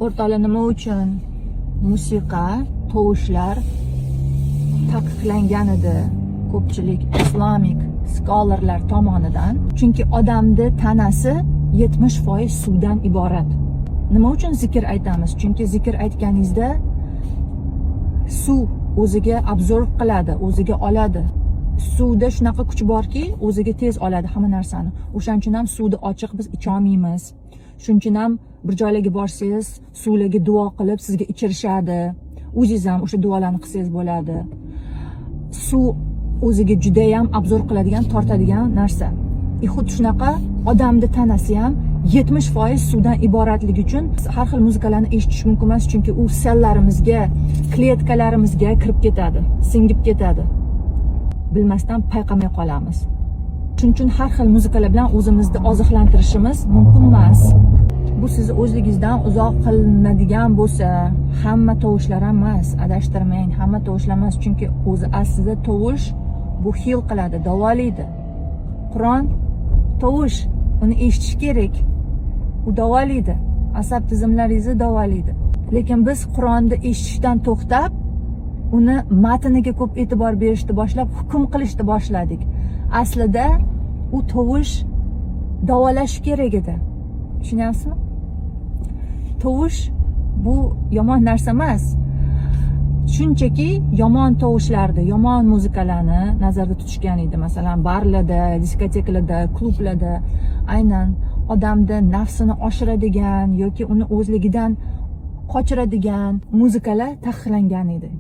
O'rtoqlar, nima uchun musiqa, tovushlar taqiqlangan edi ko'pchilik islomik scholarlar tomonidan? Chunki odamni tanasi 70% suvdan iborat. Nima uchun zikr aytamiz? Chunki zikr aytganingizda suv o'ziga absorb qiladi, o'ziga oladi. Suvda shunaqa kuch borki, o'ziga tez oladi hamma narsani. O'shaning uchun ham suvni ochiq biz icha olmaymiz. Shuning uchun ham bir joylarga borsangiz, suvlarga duo qilib sizga ichirishadi. O'zingiz ham o'sha duolarni qilsangiz bo'ladi. Suv o'ziga juda ham absorb qiladigan, tortadigan narsa. Xuddi shunaqa odamni tanasi ham 70% suvdan iboratligi uchun har xil muzikalarni eshitish mumkin emas, chunki u sellarimizga, kletkalarimizga kirib ketadi, singib ketadi. Bilmasdan payqamay qolamiz. Shuning uchun har xil muzikalar bilan o'zimizni oziqlantirishimiz mumkin emas. Bu sizni o'zligingizdan uzoq qilinadigan bo'lsa, hamma tovushlar ham emas, adashtirmang, hamma tovushlar emas, chunki o'zi aslida tovush bu heal qiladi, davolaydi. Qur'on tovush, uni eshitish kerak. U davolaydi, asab tizimlaringizni davolaydi. Lekin biz Qur'onni eshitishdan to'xtab, uni matniga ko'p e'tibor berishni boshlab, hukm qilishni boshladik. Aslida u tovush davolash kerak edi. Tushunyapsizmi? Tovush bu yomon narsa emas. Shunchaki yomon tovushlarni, yomon muzikalarni nazarda tutishgan edi. Masalan, barlarda, diskotekalarda, klublarda aynan odamda nafsini oshiradigan yoki uni o'zligidan qochiradigan muzikalar taqiqlangan edi.